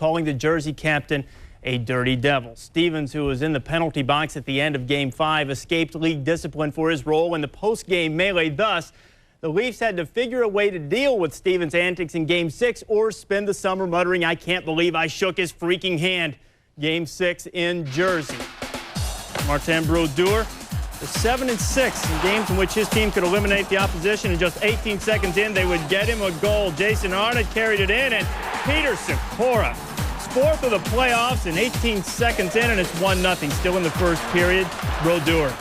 calling the Jersey captain a dirty devil. Stevens, who was in the penalty box at the end of Game 5, escaped league discipline for his role in the post-game melee. Thus, the Leafs had to figure a way to deal with Stevens' antics in Game 6 or spend the summer muttering, "I can't believe I shook his freaking hand." Game 6 in Jersey. Martin Brodeur is 7-6 in games in which his team could eliminate the opposition, and just 18 seconds in, they would get him a goal. Jason Arnott carried it in, and Peter Sikora, fourth of the playoffs, and 18 seconds in, and it's 1-0. Still in the first period. Brodeur.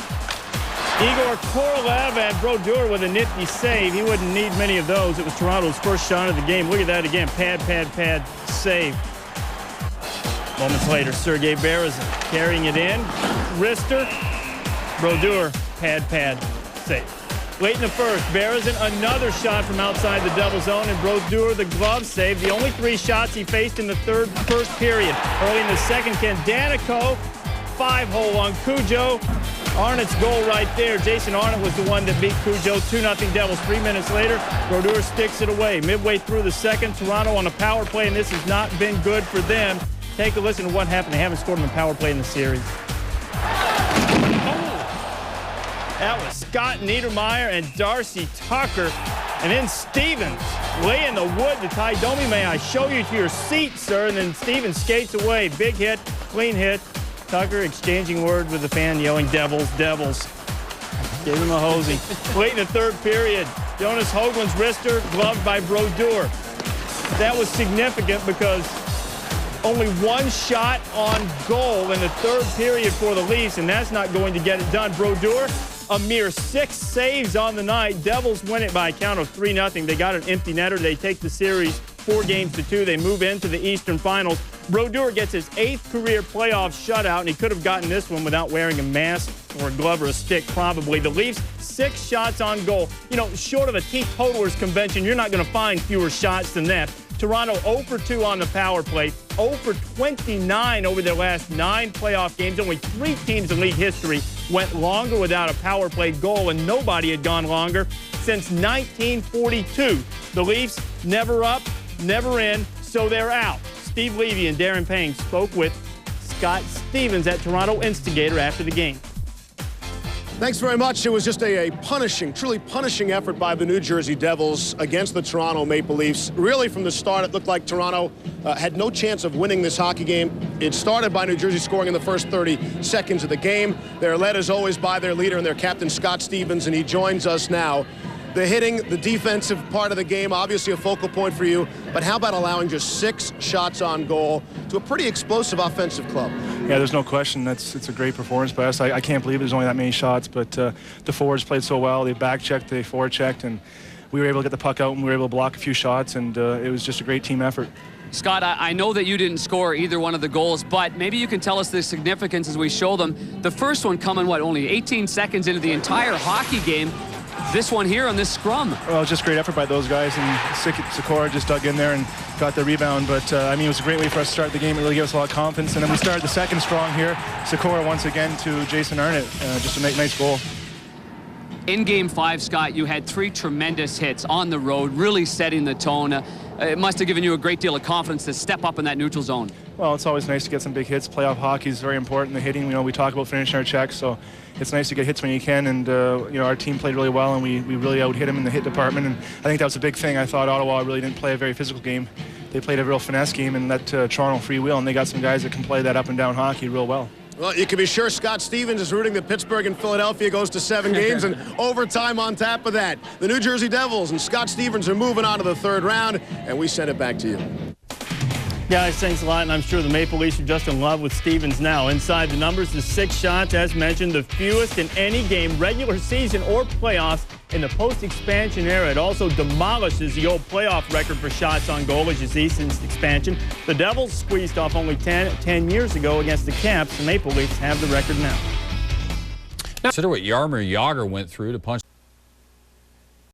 Igor Korolev and Brodeur with a nifty save. He wouldn't need many of those. It was Toronto's first shot of the game. Look at that again. Pad save. Moments later, Sergei Berezin carrying it in. Wrister. Brodeur. Pad save. Late in the first, Berezin, another shot from outside the double zone, and Brodeur, the glove save. The only 3 shots he faced in the first period. Early in the second, Ken Daneyko, 5-hole on Cujo. Arnott's goal right there. Jason Arnott was the one that beat Cujo. 2-0 Devils. 3 minutes later, Brodeur sticks it away. Midway through the second, Toronto on a power play, and this has not been good for them. Take a listen to what happened. They haven't scored on a power play in the series. That was Scott Niedermayer and Darcy Tucker. And then Stevens laying the wood to Ty Domi. "May I show you to your seat, sir?" And then Stevens skates away. Big hit, clean hit. Tucker exchanging word with the fan, yelling, "Devils, Devils." Gave him a hosing. Late in the third period, Jonas Hoagland's wrister gloved by Brodeur. That was significant because only 1 shot on goal in the third period for the Leafs, and that's not going to get it done. Brodeur, a mere 6 saves on the night. Devils win it by a count of 3-0. They got an empty netter. They take the series 4-2. They move into the Eastern Finals. Brodeur gets his 8th career playoff shutout, and he could have gotten this one without wearing a mask or a glove or a stick, probably. The Leafs, 6 shots on goal. You know, short of a teetotalers convention, you're not going to find fewer shots than that. Toronto 0 for 2 on the power play, 0 for 29 over their last 9 playoff games. Only 3 teams in league history went longer without a power play goal, and nobody had gone longer since 1942. The Leafs never up, never in, so they're out. Steve Levy and Darren Payne spoke with Scott Stevens at Toronto Instigator after the game. Thanks very much. It was just a punishing, truly punishing effort by the New Jersey Devils against the Toronto Maple Leafs. Really, from the start, it looked like Toronto had no chance of winning this hockey game. It started by New Jersey scoring in the first 30 seconds of the game. They're led, as always, by their leader and their captain, Scott Stevens, and he joins us now. The hitting, the defensive part of the game, obviously a focal point for you, but how about allowing just 6 shots on goal to a pretty explosive offensive club? Yeah, there's no question. It's a great performance by us. I can't believe there's only that many shots, but the forwards played so well. They back-checked, they forward-checked, and we were able to get the puck out, and we were able to block a few shots, and it was just a great team effort. Scott, I know that you didn't score either one of the goals, but maybe you can tell us the significance as we show them. The first one coming, what, only 18 seconds into the entire hockey game. This one here on this scrum. Well, just great effort by those guys, and Sikora just dug in there and got the rebound. But, I mean, it was a great way for us to start the game. It really gave us a lot of confidence. And then we started the second strong here. Sikora once again to Jason Arnott. Just a nice goal. In Game 5, Scott, you had 3 tremendous hits on the road, really setting the tone. It must have given you a great deal of confidence to step up in that neutral zone. Well, it's always nice to get some big hits. Playoff hockey is very important. The hitting, we talk about finishing our checks, so it's nice to get hits when you can. And our team played really well, and we really out-hit them in the hit department. And I think that was a big thing. I thought Ottawa really didn't play a very physical game. They played a real finesse game and let Toronto free wheel, and they got some guys that can play that up and down hockey real well. Well, you can be sure Scott Stevens is rooting that Pittsburgh and Philadelphia goes to 7 games and overtime on top of that. The New Jersey Devils and Scott Stevens are moving on to the 3rd round, and we send it back to you. Guys, thanks a lot, and I'm sure the Maple Leafs are just in love with Stevens now. Inside the numbers, the 6 shots, as mentioned, the fewest in any game, regular season or playoffs, in the post-expansion era. It also demolishes the old playoff record for shots on goal, as you see, since expansion. The Devils squeezed off only 10 years ago against the Caps. The Maple Leafs have the record now. Consider what Jaromir Jagr went through to punch